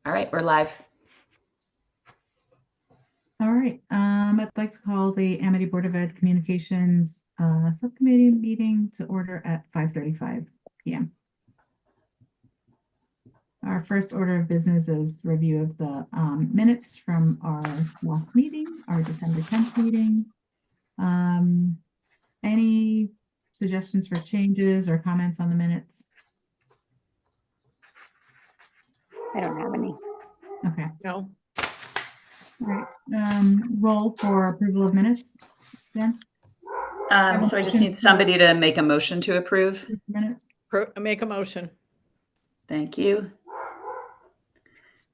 All right, we're live. All right, I'd like to call the Amity Board of Ed Communications Subcommittee meeting to order at 5:35 p.m. Our first order of business is review of the minutes from our last meeting, our December 10th meeting. Any suggestions for changes or comments on the minutes? I don't have any. Okay. No. All right. Roll for approval of minutes. Jen? So I just need somebody to make a motion to approve. Minutes. Make a motion. Thank you.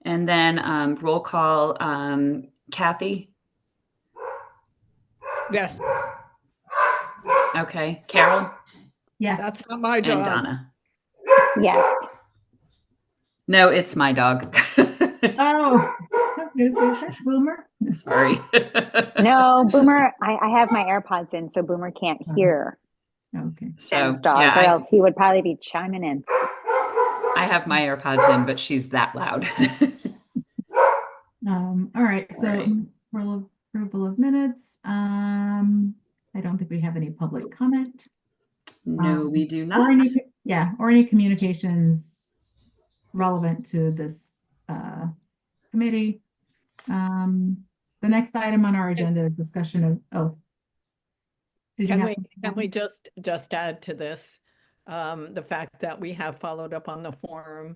And then roll call, Kathy. Yes, Okay, Carol Yes. that's not my and job. Donna. Yes. No, it's my dog. Oh, Boomer. Sorry. No, Boomer, I have my AirPods in, so Boomer can't hear Okay. So Jen's dog, yeah, or else he would probably be chiming in. I have my AirPods in, but she's that loud. All right, so All right. for approval of minutes, I don't think we have any public comment. No, we do Or not. any communications relevant to this committee. The next item on our agenda is discussion of, did you Can have we, something? can we just add to this, the fact that we have followed up on the forum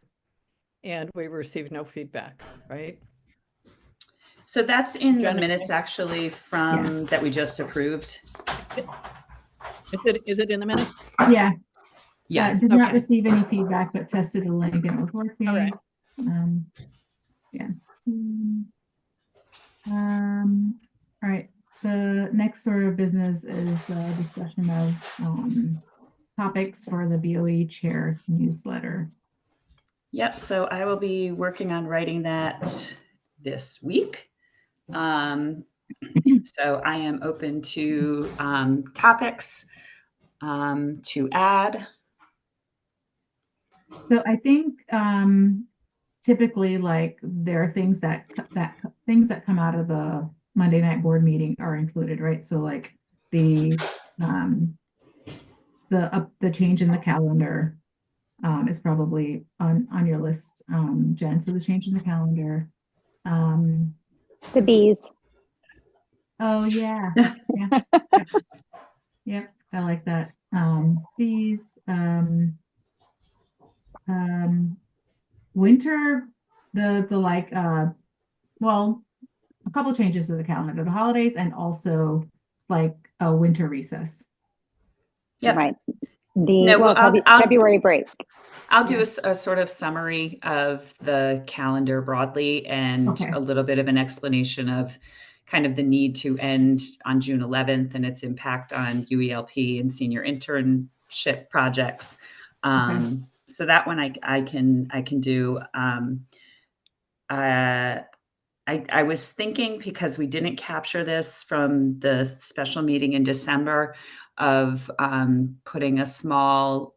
and we received no feedback, right? So that's in the Jennifer. minutes actually from that we just approved. Is it in the minute? Yeah. Yes. Did not Okay. receive any feedback, but tested the link and it was working. All right. Yeah. All right. The next order of business is a discussion of topics for the BOE chair newsletter. Yep. So I will be working on writing that this week. So I am open to topics to add. So I think typically, like, there are things that come out of the Monday night board meeting are included, right? So like the change in the calendar is probably on your list, Jen. So the change in the calendar. The bees. Oh yeah. Yep, I like that. These winter, well, a couple changes to the calendar, the holidays, and also like a winter recess. Yep. Right. I'll February break. I'll do a sort of summary of the calendar broadly and Okay. a little bit of an explanation of kind of the need to end on June 11th and its impact on UELP and senior internship projects. Okay. So that one I can do. I was thinking, because we didn't capture this from the special meeting in December, of putting a small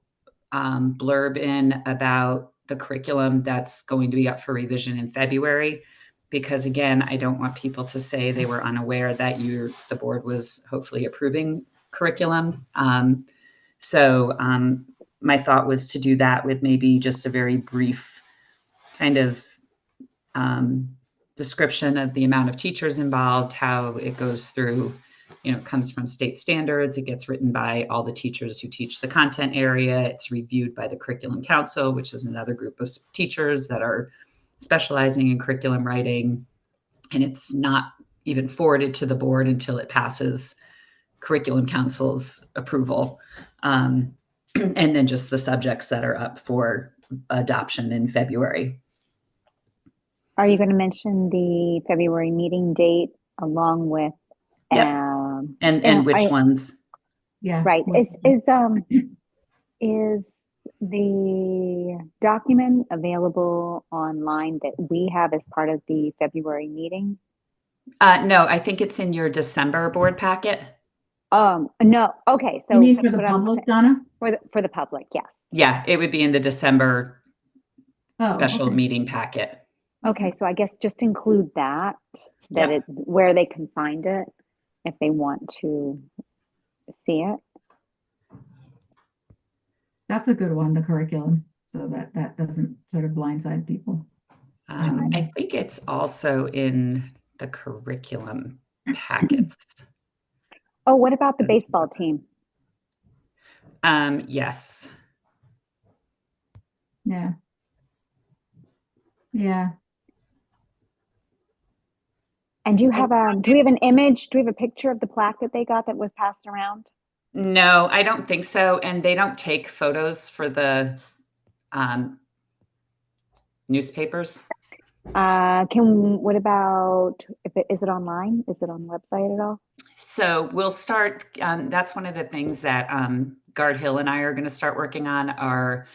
blurb in about the curriculum that's going to be up for revision in February. Because again, I don't want people to say they were unaware that the board was hopefully approving curriculum. So my thought was to do that with maybe just a very brief kind of description of the amount of teachers involved, how it goes through, it comes from state standards. It gets written by all the teachers who teach the content area. It's reviewed by the Curriculum Council, which is another group of teachers that are specializing in curriculum writing. And it's not even forwarded to the board until it passes Curriculum Council's approval. And then just the subjects that are up for adoption in February. Are you going to mention the February meeting date along with? Yep. And which ones? Yeah. Right. Is the document available online that we have as part of the February meeting? No, I think it's in your December board packet. No. Okay. So you mean for the public, Donna? For the public, yes. Yeah, it would be in the December special okay. meeting packet. Okay, so I guess just include that Yep. it where they can find it if they want to see it. That's a good one, the curriculum, so that doesn't sort of blindside people. I think it's also in the curriculum packets. Oh, what about the as baseball team? Yes. Yeah. Yeah. And do you have do we have an image? Do we have a picture of the plaque that they got that was passed around? No, I don't think so. And they don't take photos for the um, newspapers. What about if is it online? Is it on the website at all? So we'll start. That's one of the things that Guard Hill and I are going to start working on are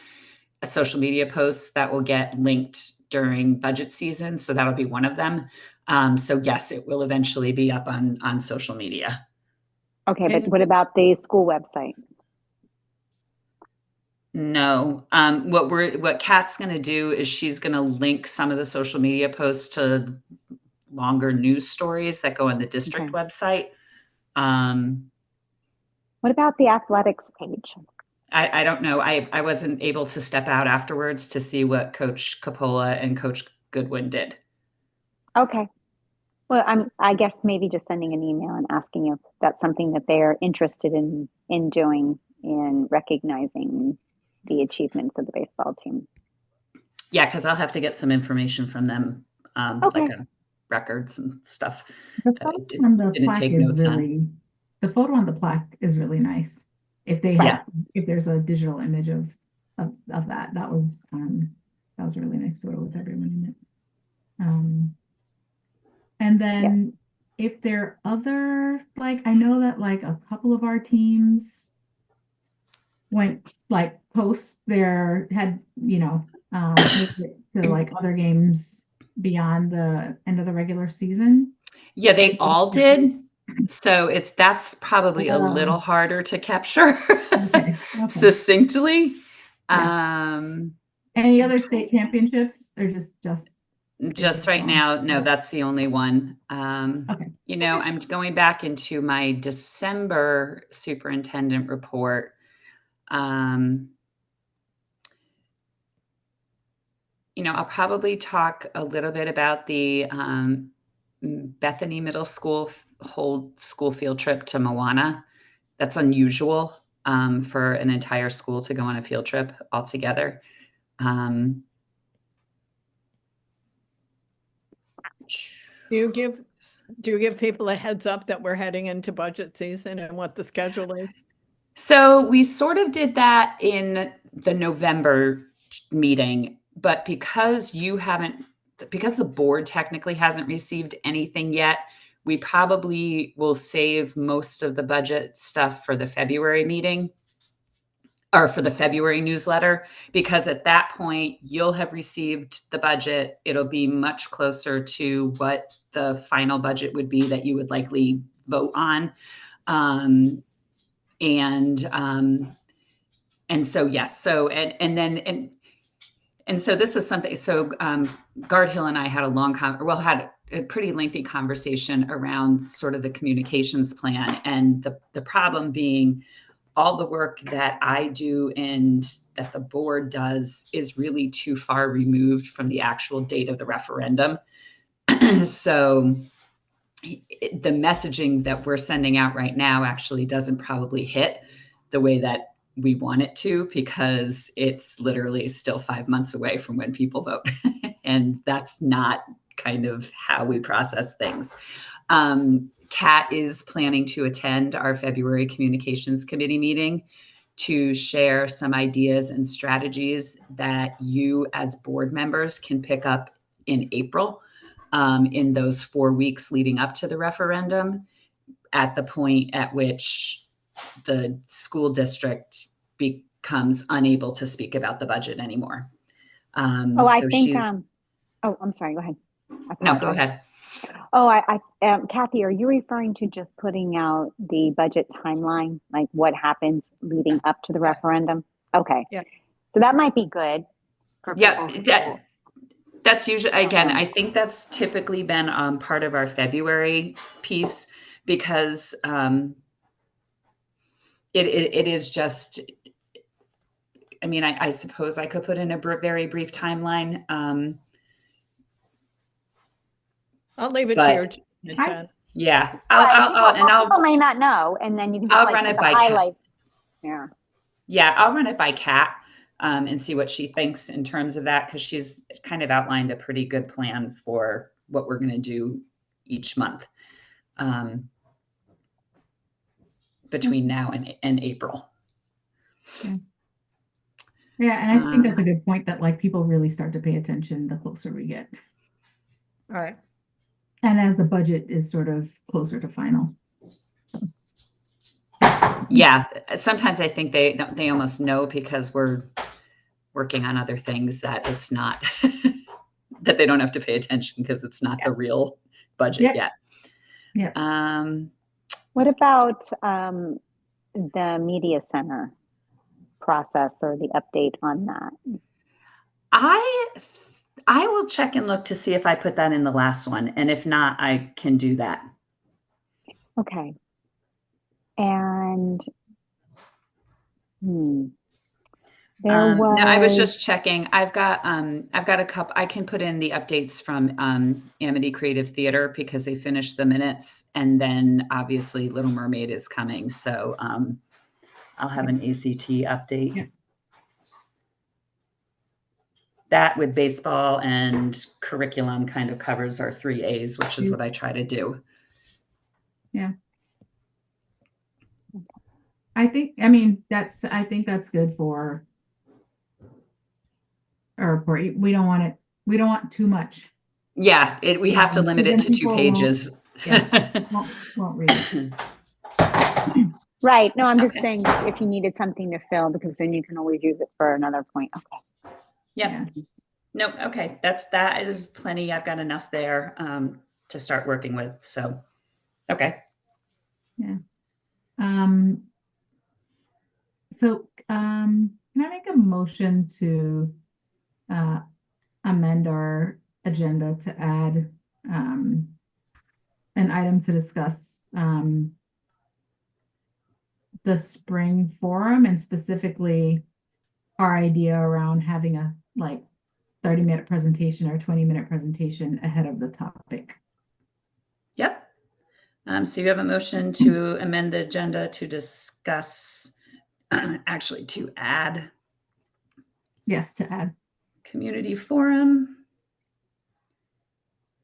social media posts that will get linked during budget season. So that'll be one of them. So yes, it will eventually be up on social media. Okay, but what about the school website? No. What Kat's going to do is she's going to link some of the social media posts to longer news stories that go on the district Okay. website. Um, What about the athletics page? I don't know. I wasn't able to step out afterwards to see what Coach Capola and Coach Goodwin did. Okay. Well, I guess maybe just sending an email and asking if that's something that they're interested in doing in recognizing the achievements of the baseball team. Yeah, because I'll have to get some information from them, Okay. like on records and stuff The that I photo on the didn't plaque take is notes on. really, the photo on the plaque is really nice. If they Yeah. have, if there's a digital image of that, that was a really nice photo with everyone in it. And then if there are other, like, I know that like a couple of our teams went like post their had, made it to like other games beyond the end of the regular season. Yeah, they all did. So that's probably a little harder to capture Okay. succinctly. Yeah. Any other state championships or Just right now, no, that's the only one. Okay. I'm going back into my December superintendent report. I'll probably talk a little bit about the Bethany Middle School whole school field trip to Moana. That's unusual for an entire school to go on a field trip altogether. Do you give people a heads up that we're heading into budget season and what the schedule is? So we sort of did that in the November meeting, but because the board technically hasn't received anything yet, we probably will save most of the budget stuff for the February meeting or for the February newsletter, because at that point you'll have received the budget. It'll be much closer to what the final budget would be that you would likely vote on. And so yes, so and so this is something. So Guard Hill and I had had a pretty lengthy conversation around sort of the communications plan, and the problem being all the work that I do and that the board does is really too far removed from the actual date of the referendum. So the messaging that we're sending out right now actually doesn't probably hit the way that we want it to, because it's literally still 5 months away from when people vote. And that's not kind of how we process things. Kat is planning to attend our February Communications Committee meeting to share some ideas and strategies that you as board members can pick up in April, in those 4 weeks leading up to the referendum, at the point at which the school district becomes unable to speak about the budget anymore. I think, I'm sorry, go ahead. No, go ahead. Kathy, are you referring to just putting out the budget timeline, like what happens leading up to the referendum? Okay. Yeah. So that might be good for people. That's usually, again, I think that's typically been part of our February piece because it is just, I mean, I suppose I could put in a very brief timeline, I'll leave it to your but judgment, I, Jen. yeah, Right, I'll people may not know, and then you can just I'll like run put it the by Kat. highlights. Yeah. Yeah, I'll run it by Kat and see what she thinks in terms of that because she's kind of outlined a pretty good plan for what we're going to do each month between now and April. yeah, and I think that's a good point that like people really start to pay attention the closer we get. All right. And as the budget is sort of closer to final. Yeah, sometimes I think they almost know because we're working on other things that it's not that they don't have to pay attention because it's not the real budget yet. Yep. What about the media center process or the update on that? I will check and look to see if I put that in the last one, and if not, I can do that. Okay. And there was. No, I was just checking. I've got a couple. I can put in the updates from Amity Creative Theater because they finished the minutes, and then obviously Little Mermaid is coming, so I'll have an ACT update. Yeah. That with baseball and curriculum kind of covers our 3 A's, which is what I try to do. Yeah. I think that's good for, we don't want too much. Yeah, we have to limit it to 2 pages. Won't read it. Right. No, I'm just saying if you needed something to fill, because then you can always use it for another point. Okay. Yep. Yeah. Nope. Okay. That is plenty. I've got enough there to start working with. So, okay. Yeah. So, can I make a motion to amend our agenda to add an item to discuss the spring forum, and specifically our idea around having a 30-minute presentation or 20-minute pretation ahead of the topic. Yep. So you have a motion to amend the agenda to discuss, actually to add. Yes, to add. Community forum.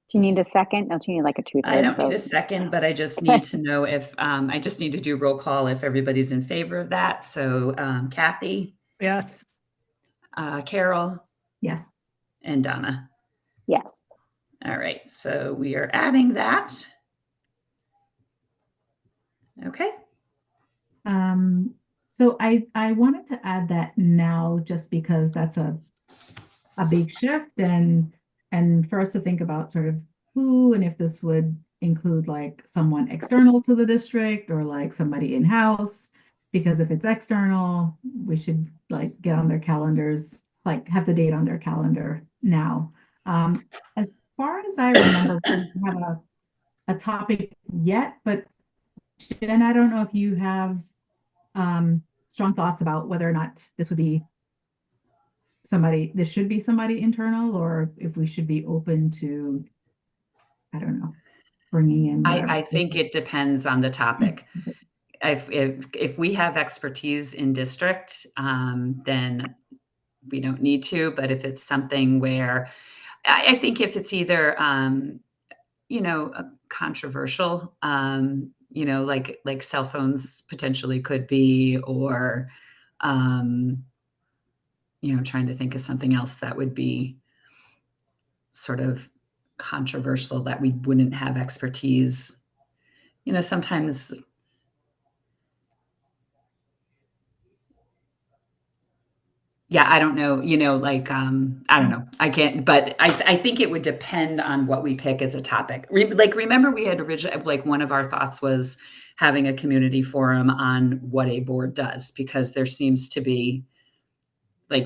Do you need a second? Don't you need like a 2/3 I don't vote? need a second, but I just need to know if, I just need to do roll call if everybody's in favor of that. So Kathy? Yes. Carol? Yes. And Donna? Yes. All right, so we are adding that. Okay. So I wanted to add that now just because that's a big shift and for us to think about sort of who and if this would include like someone external to the district or like somebody in-house, because if it's external, we should like get on their calendars, like have the date on their calendar now. As far as I remember, we don't have a topic yet, but Jen, I don't know if you have strong thoughts about whether or not this should be somebody internal, or if we should be open to, I don't know, bringing in. I think it depends on the topic. If we have expertise in district, then we don't need to. But if it's something where, I think if it's either, controversial, like cell phones potentially could be, or, trying to think of something else that would be sort of controversial that we wouldn't have expertise. Sometimes I don't know, I don't know. I can't, but I think it would depend on what we pick as a topic. Remember we had originally, one of our thoughts was having a community forum on what a board does, because there seems to be,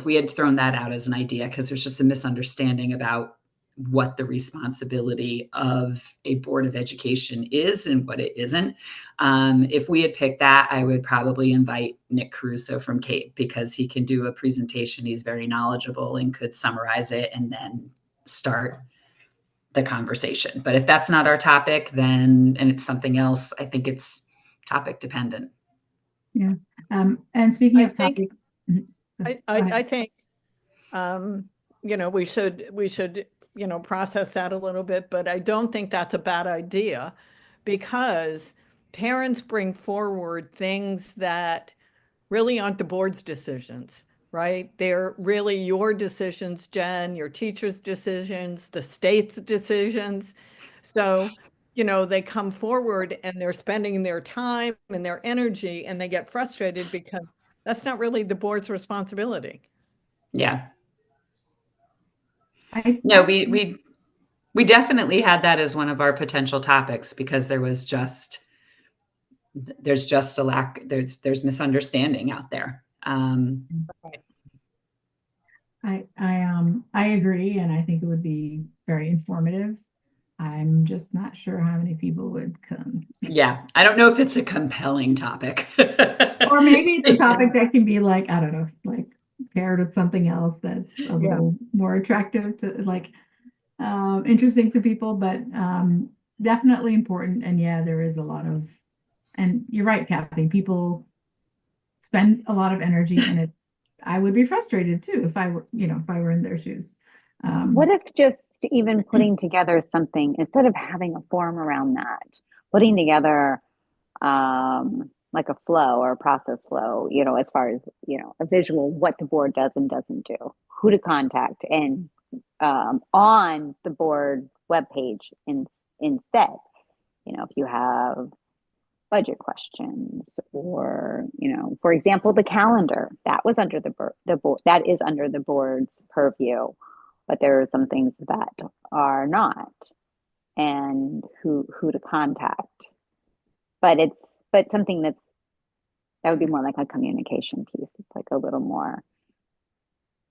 we had thrown that out as an idea because there's just a misunderstanding about what the responsibility of a Board of Education is and what it isn't. If we had picked that, I would probably invite Nick Caruso from CAPE because he can do a presentation. He's very knowledgeable and could summarize it and then start the conversation. But if that's not our topic, then, and it's something else, I think it's topic dependent. Yeah. And speaking I of think- topics, I think, we should, process that a little bit, but I don't think that's a bad idea because parents bring forward things that really aren't the board's decisions, right? They're really your decisions, Jen, your teacher's decisions, the state's decisions. So, they come forward and they're spending their time and their energy and they get frustrated because that's not really the board's responsibility. Yeah. no, We definitely had that as one of our potential topics because there's just a lack, there's misunderstanding out there. I agree, and I think it would be very informative. I'm just not sure how many people would come. Yeah, I don't know if it's a compelling topic. Or maybe it's a topic that can be like, I don't know, like paired with something else that's a little more attractive to like interesting to people, but definitely important. And yeah, there is a lot of, and you're right, Kathy, people spend a lot of energy in it. I would be frustrated too if I were, if I were in their shoes. What if just even putting together something instead of having a forum around that, putting together like a flow or a process flow, as far as, a visual, what the board does and doesn't do, who to contact, and on the board webpage instead, if you have budget questions or, for example, the calendar that was under the board, that is under the board's purview, but there are some things that are not, and who to contact. But something that would be more like a communication piece. It's like a little more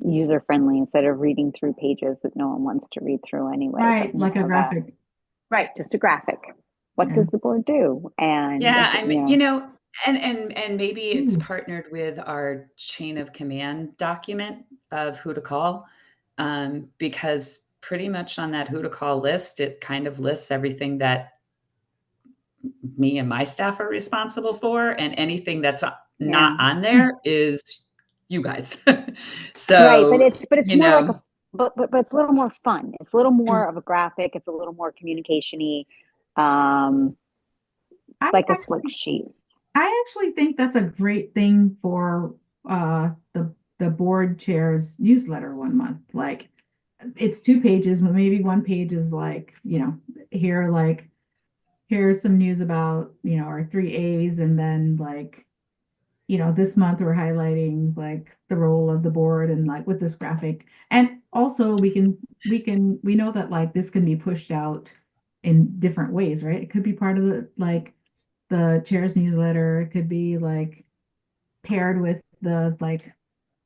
user friendly instead of reading through pages that no one wants to read through anyway. Right, like a graphic. Right, just a graphic. What does the board do? And yeah, I mean, and maybe it's partnered with our chain of command document of who to call, because pretty much on that who to call list, it kind of lists everything that me and my staff are responsible for, and anything that's not on there is you guys. So right, but it's more like a but it's a little more fun. It's a little more of a graphic. It's a little more communication-y, like a slick sheet. I actually think that's a great thing for the board chair's newsletter one month. Like it's 2 pages, but maybe one page is like, here's some news about, our 3 A's, and then like, this month we're highlighting like the role of the board and like with this graphic. And also we know that like this can be pushed out in different ways, right? It could be part of the chair's newsletter. It could be like paired with the like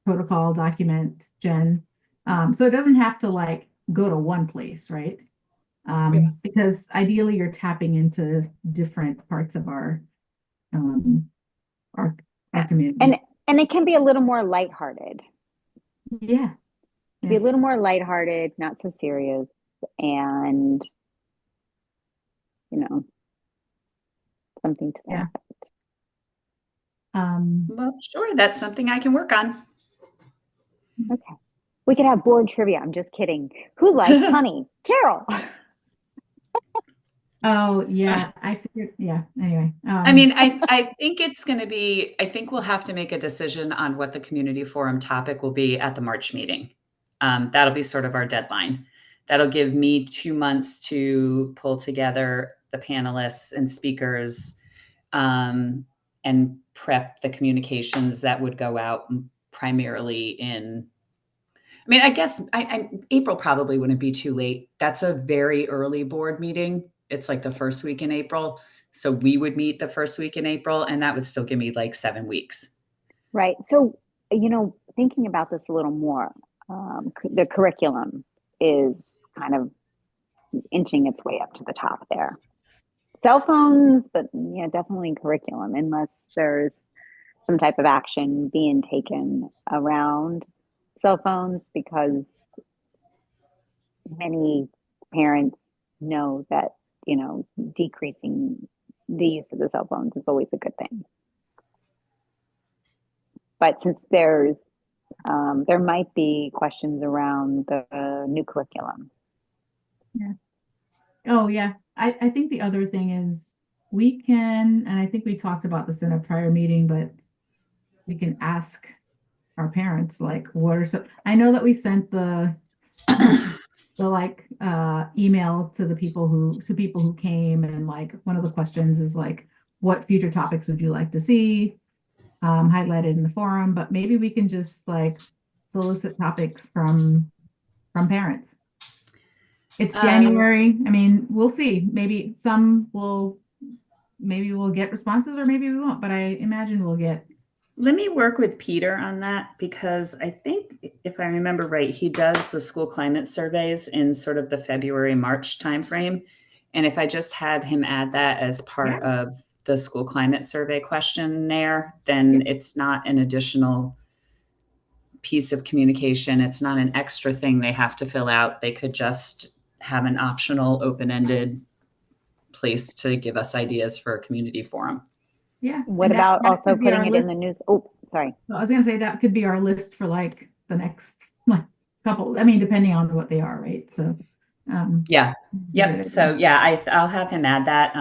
protocol document, Jen. So it doesn't have to like go to one place, right? Because ideally you're tapping into different parts of our community. And it can be a little more lighthearted. Yeah. Be a little more lighthearted, not so serious, and something to that effect. Well, sure, that's something I can work on. Okay. We could have board trivia. I'm just kidding. Who likes honey? Carol. Oh yeah, I figured. Yeah. Anyway, I mean, I think it's going to be. I think we'll have to make a decision on what the community forum topic will be at the March meeting. That'll be sort of our deadline. That'll give me 2 months to pull together the panelists and speakers, and prep the communications that would go out primarily in. I mean, I guess April probably wouldn't be too late. That's a very early board meeting. It's like the first week in April. So we would meet the first week in April, and that would still give me like 7 weeks. Right. So, thinking about this a little more, the curriculum is kind of inching its way up to the top there. Cell phones, but yeah, definitely curriculum, unless there's some type of action being taken around cell phones, because many parents know that, decreasing the use of the cell phones is always a good thing. But since there might be questions around the new curriculum. Yeah. Oh, yeah. I think the other thing is we can, and I think we talked about this in a prior meeting, but we can ask our parents, like, what are some, I know that we sent the email to the people who came, and like one of the questions is like, what future topics would you like to see highlighted in the forum? But maybe we can just like solicit topics from parents. It's January. I mean, we'll see. Maybe we'll get responses, or maybe we won't, but I imagine we'll get. Let me work with Peter on that, because I think if I remember right, he does the school climate surveys in sort of the February, March timeframe. And if I just had him add that as part of the school climate survey questionnaire, then it's not an additional piece of communication. It's not an extra thing they have to fill out. They could just have an optional open-ended place to give us ideas for a community forum. Yeah. What about also putting it in the news? Oh, sorry. I was going to say that could be our list for like the next couple. I mean, depending on what they are, right? So, yeah, yep. So yeah, I'll have him add that.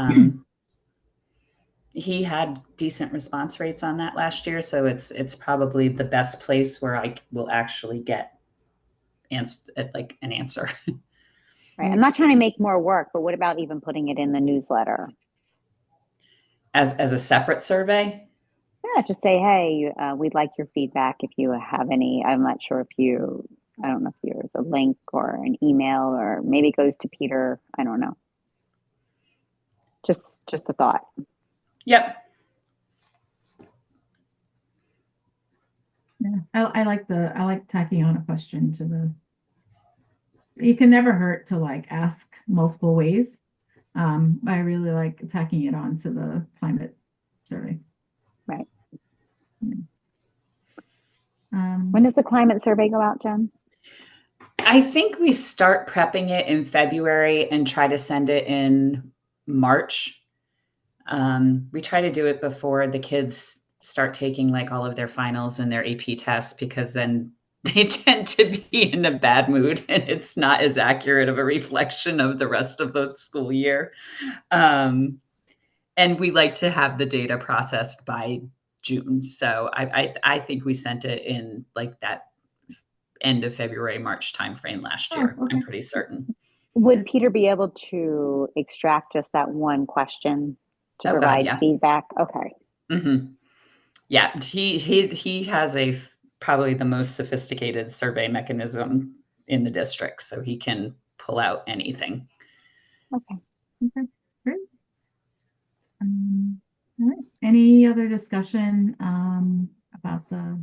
He had decent response rates on that last year, so it's probably the best place where I will actually get an answer. Right. I'm not trying to make more work, but what about even putting it in the newsletter? As a separate survey? Yeah, just say, hey, we'd like your feedback if you have any. I'm not sure I don't know if there's a link or an email, or maybe it goes to Peter. I don't know. Just a thought. Yep. Yeah, I like tacking on a question to the. It can never hurt to like ask multiple ways. I really like tacking it on to the climate survey. Right. Yeah. When does the climate survey go out, Jen? I think we start prepping it in February and try to send it in March. We try to do it before the kids start taking like all of their finals and their AP tests, because then they tend to be in a bad mood and it's not as accurate of a reflection of the rest of the school year. And we like to have the data processed by June. So I think we sent it in like that end of February, March timeframe last year. Okay. I'm pretty certain. Would Peter be able to extract just that one question to provide feedback? Okay. Mm-hmm. Yeah, he has probably the most sophisticated survey mechanism in the district, so he can pull out anything. Okay. Great. All right. Any other discussion about the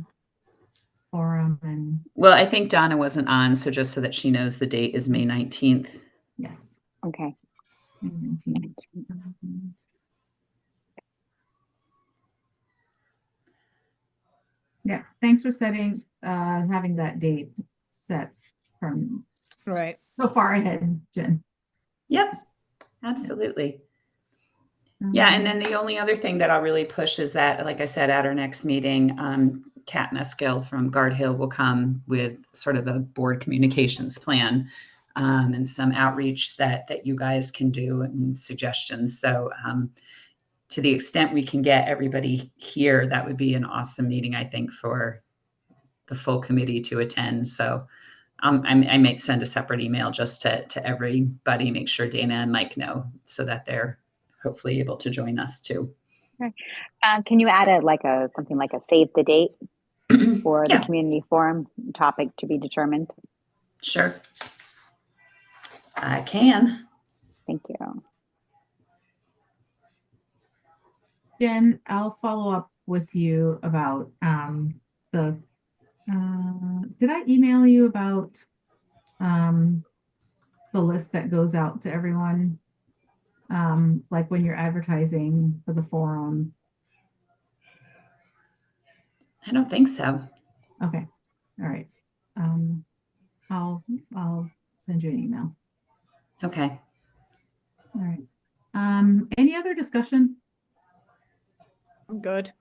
forum? And well, I think Donna wasn't on, so just so that she knows, the date is May 19th. Yes. Okay. May 19th. Yeah, thanks for having that date set from Right. so far ahead, Jen. Yep, absolutely. Yeah, and then the only other thing that I'll really push is that, like I said, at our next meeting, Kat Meskill from Guard Hill will come with sort of a board communications plan, and some outreach that you guys can do and suggestions. So to the extent we can get everybody here, that would be an awesome meeting, I think, for the full committee to attend. So I might send a separate email just to everybody, make sure Dana and Mike know, so that they're hopefully able to join us too. Okay. Can you add something like a save the date for the community forum topic to be determined? Sure. I can. Thank you. Jen, I'll follow up with you about did I email you about the list that goes out to everyone? Like when you're advertising for the forum? I don't think so. Okay, all right. I'll send you an email. Okay. All right. Any other discussion? I'm good.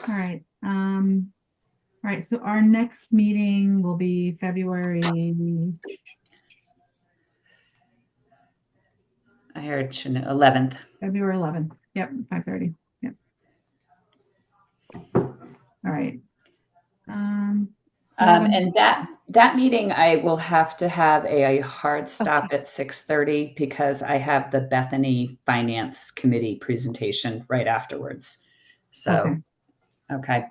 All right. All right. So our next meeting will be February. I heard 11th. February 11th. Yep, 5:30. Yep. All right. Do I have a- And that meeting, I will have to have a hard stop at 6:30 because I have the Bethany Finance Committee presentation right afterwards. So, okay.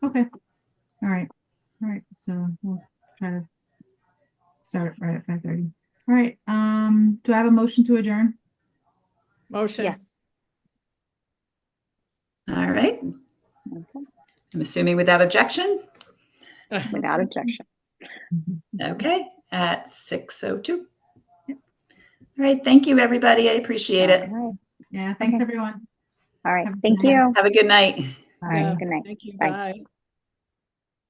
Okay. All right. All right. So we'll try to start right at 5:30. All right. Do I have a motion to adjourn? Motion. Yes. All right. Okay. I'm assuming without objection. Without objection. Okay. At 6:02. Yep. All right. Thank you, everybody. I appreciate it. All right. Yeah. Thanks, Okay. everyone. All right. Have a Thank good night. you. Have a good night. Bye. Yeah, Good night. thank you. Bye. Bye.